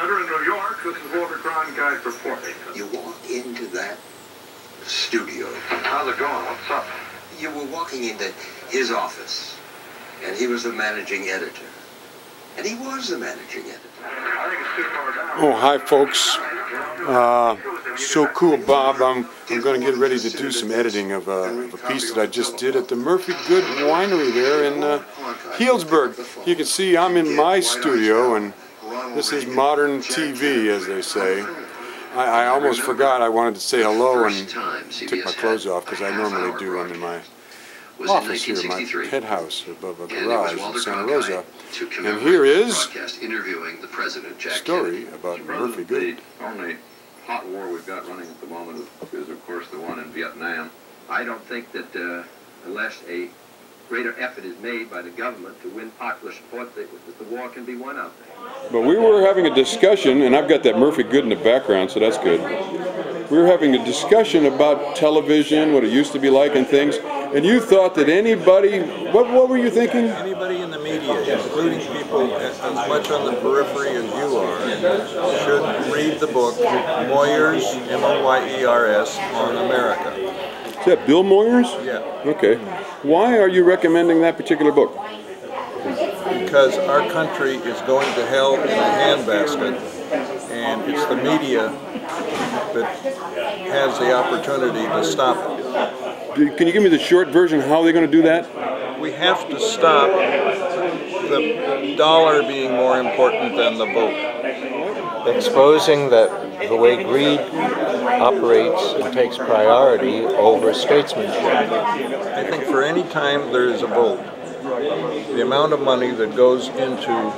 Center in New York. This is Walter Cronkite reporting. You walk into that studio. How's it going? What's up? You were walking into his office, and he was the managing editor. And he was the managing editor. I think it's too far down. Oh, hi folks. So cool, Bob. I'm going to get ready to do some editing of a piece that I just did at the Murphy-Goode winery there in Healdsburg. You can see I'm in my studio, and this is modern TV, as they say. I almost forgot I wanted to say hello and took my clothes off, because I normally do. I'm in my office here, my head house above a garage in Santa Rosa. And here is a story about Murphy-Goode. The only hot war we've got running at the moment is, of course, the one in Vietnam. I don't think that unless a greater effort is made by the government to win popular support, that the war can be won out there. But we were having a discussion, and I've got that Murphy-Goode in the background, so that's good. We were having a discussion about television, what it used to be like and things, and you thought that anybody, what were you thinking? Anybody in the media, including people as much on the periphery as you are, should read the book Moyers, M-O-Y-E-R-S, on America. Is that Bill Moyers? Yeah. Okay. Why are you recommending that particular book? Because our country is going to hell in a handbasket, and it's the media that has the opportunity to stop it. Can you give me the short version? How are they going to do that? We have to stop the dollar being more important than the vote. Exposing that the way greed operates and takes priority over statesmanship. I think for any time there is a vote, the amount of money that goes into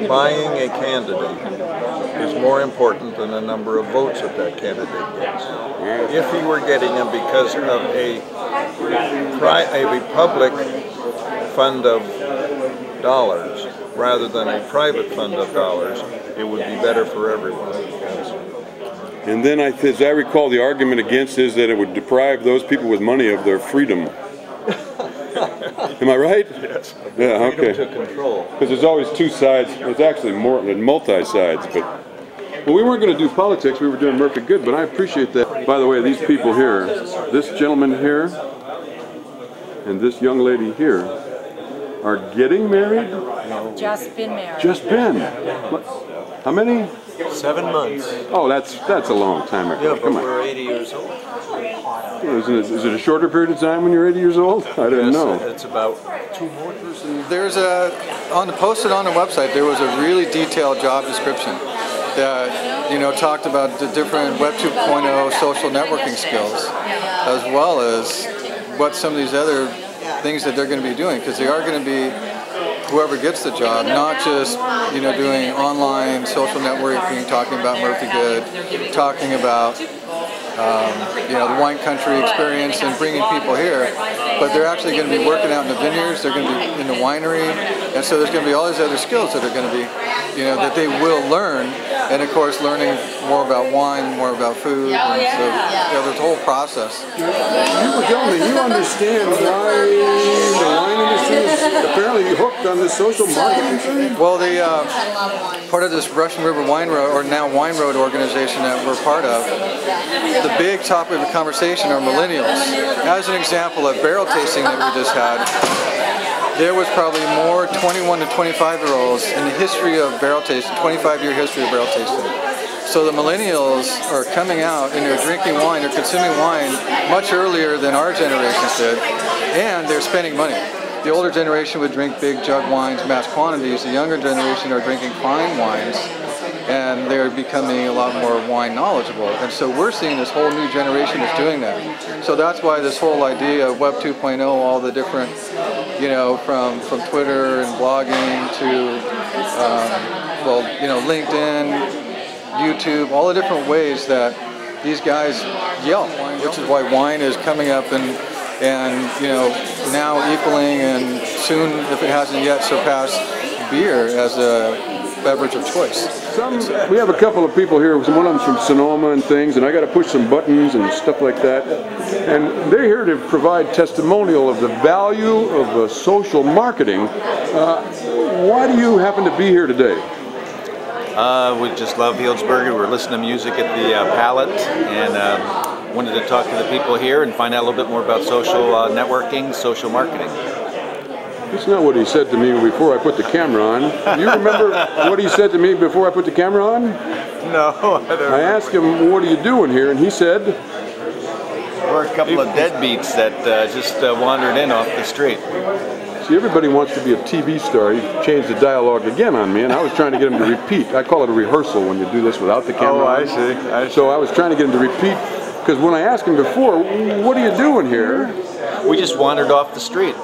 buying a candidate is more important than the number of votes that that candidate gets. If he were getting them because of a public fund of dollars rather than a private fund of dollars, it would be better for everyone. And then, as I recall, the argument against is that it would deprive those people with money of their freedom. Am I right? Yes. Yeah, okay. Freedom to control. Because there's always two sides. There's actually more than multi-sides. But well, we weren't going to do politics. We were doing Murphy-Goode. But I appreciate that. By the way, these people here, this gentleman here, and this young lady here, are getting married. Just been married. Just been. How many? 7 months. Oh, that's a long time ago. Yeah, but come on. we're 80 years old. Is it a shorter period of time when you're 80 years old? I didn't know. It's about 2 more. There's posted on the website, there was a really detailed job description that, you know, talked about the different Web 2.0 social networking skills, as well as what some of these other things that they're going to be doing, because they are going to be, whoever gets the job, not just, you know, doing online social networking, talking about Murphy-Goode, talking about you know, the wine country experience and bringing people here, but they're actually going to be working out in the vineyards, they're going to be in the winery, and so there's going to be all these other skills that are going to be, you know, that they will learn, and of course learning more about wine, more about food, and so, you know, there's a whole process. You were telling me you understand why the wine industry is apparently hooked on this social marketing thing? Well, the part of this Russian River Wine Road, or now Wine Road organization that we're part of, the big topic of conversation are millennials. As an example, of barrel tasting that we just had, there was probably more 21 to 25-year-olds in the history of barrel tasting, 25-year history of barrel tasting. So the millennials are coming out and they're drinking wine, they're consuming wine much earlier than our generations did, and they're spending money. The older generation would drink big jug wines, mass quantities. The younger generation are drinking fine wines, and they're becoming a lot more wine knowledgeable. And so we're seeing this whole new generation is doing that. So that's why this whole idea of Web 2.0, all the different, you know, from Twitter and blogging to, well, you know, LinkedIn, YouTube, all the different ways that these guys yell, which is why wine is coming up and you know, now equaling and soon, if it hasn't yet, surpassed beer as a beverage of choice. We have a couple of people here, one of them's from Sonoma and things, and I got to push some buttons and stuff like that. And they're here to provide testimonial of the value of social marketing. Why do you happen to be here today? We just love Healdsburg. We're listening to music at the Palette, and wanted to talk to the people here and find out a little bit more about social networking, social marketing. That's not what he said to me before I put the camera on. You remember what he said to me before I put the camera on? No, I don't. I asked him, what are you doing here? And he said, we're a couple of deadbeats that just wandered in off the street. See, everybody wants to be a TV star. He changed the dialogue again on me, and I was trying to get him to repeat. I call it a rehearsal when you do this without the camera on. I see. So I was trying to get him to repeat, because when I asked him before, what are you doing here? We just wandered off the street.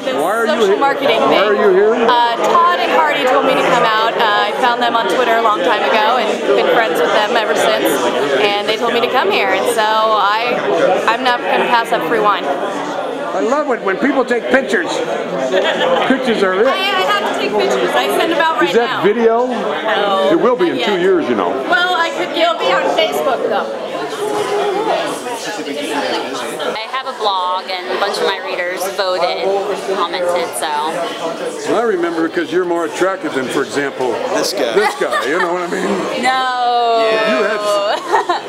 Social marketing thing. Why are you here? Todd and Hardy told me to come out. I found them on Twitter a long time ago and been friends with them ever since. And they told me to come here, and so I'm not going to pass up free wine. I love it when people take pictures. Pictures are rich. I have to take pictures. I send them out right now. Is that video? No. It will be in 2 years, you know. Well, it'll be on Facebook though. I have a blog, and a bunch of my readers voted, commented, so. Well, I remember because you're more attractive than, for example, this guy. This guy, you know what I mean? No.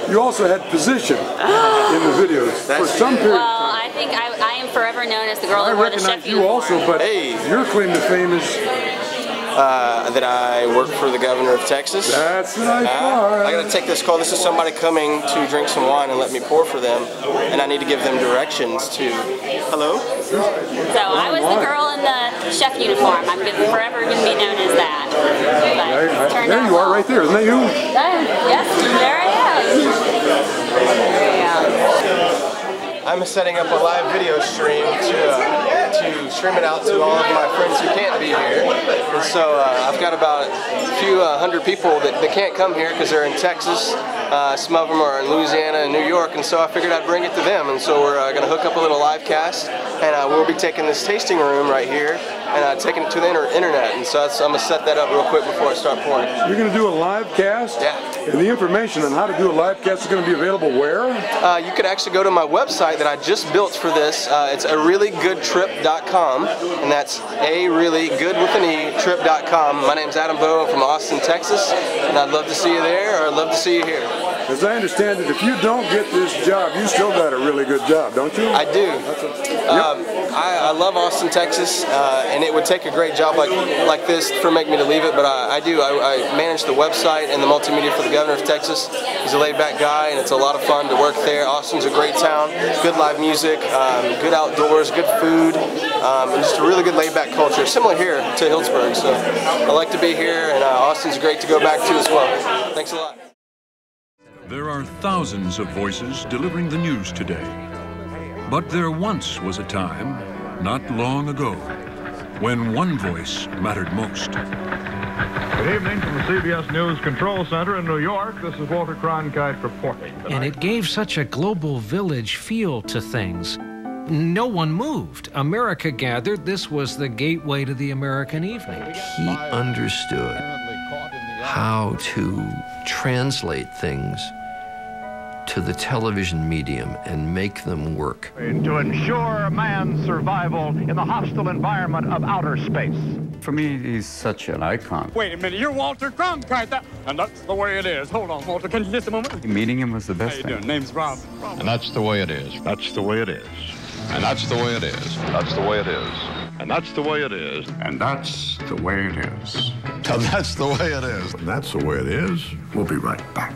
You also had position in the videos for some period. Well, I think I am forever known as the girl that wore the chef you also, but your claim to fame is that I work for the governor of Texas. That's what I thought. I gotta take this call. This is somebody coming to drink some wine and let me pour for them, and I need to give them directions to. Hello? So I was the girl in the chef uniform. I'm forever going to be known as that. But there you are, right there. Isn't that you? Yes, there I am. There I am. I'm setting up a live video stream to stream it out to all of my friends who can't be here. And so I've got about a few hundred people that can't come here because they're in Texas. Some of them are in Louisiana and New York, and so I figured I'd bring it to them. And so we're going to hook up a little live cast, and we'll be taking this tasting room right here and taking it to the internet. And so I'm going to set that up real quick before I start pouring. You're going to do a live cast? Yeah. And the information on how to do a live cast is going to be available where? You could actually go to my website that I just built for this. It's areallygoodtrip.com, and that's areallygoodwithane.trip.com. My name's Adam Bowe. I'm from Austin, Texas, and I'd love to see you there, or I'd love to see you here. As I understand it, if you don't get this job, you still got a really good job, don't you? I do. I love Austin, Texas, and it would take a great job like this for make me to leave it, but I do. I manage the website and the multimedia for the governor of Texas. He's a laid-back guy, and it's a lot of fun to work there. Austin's a great town, good live music, good outdoors, good food, and just a really good laid-back culture, similar here to Healdsburg. So I like to be here, and Austin's great to go back to as well. Thanks a lot. There are thousands of voices delivering the news today. But there once was a time, not long ago, when one voice mattered most. Good evening from the CBS News Control Center in New York. This is Walter Cronkite reporting. And it gave such a global village feel to things. No one moved. America gathered. This was the gateway to the American evening. He understood how to translate things to the television medium and make them work. To ensure man's survival in the hostile environment of outer space. For me, he's such an icon. Wait a minute, you're Walter Cronkite, and that's the way it is. Hold on, Walter, can you just a moment? Meeting him was the best thing. How you doing? Name's Rob. And that's the way it is. That's the way it is. And that's the way it is. That's the way it is. And that's the way it is. And that's the way it is. And that's the way it is. And that's the way it is. We'll be right back.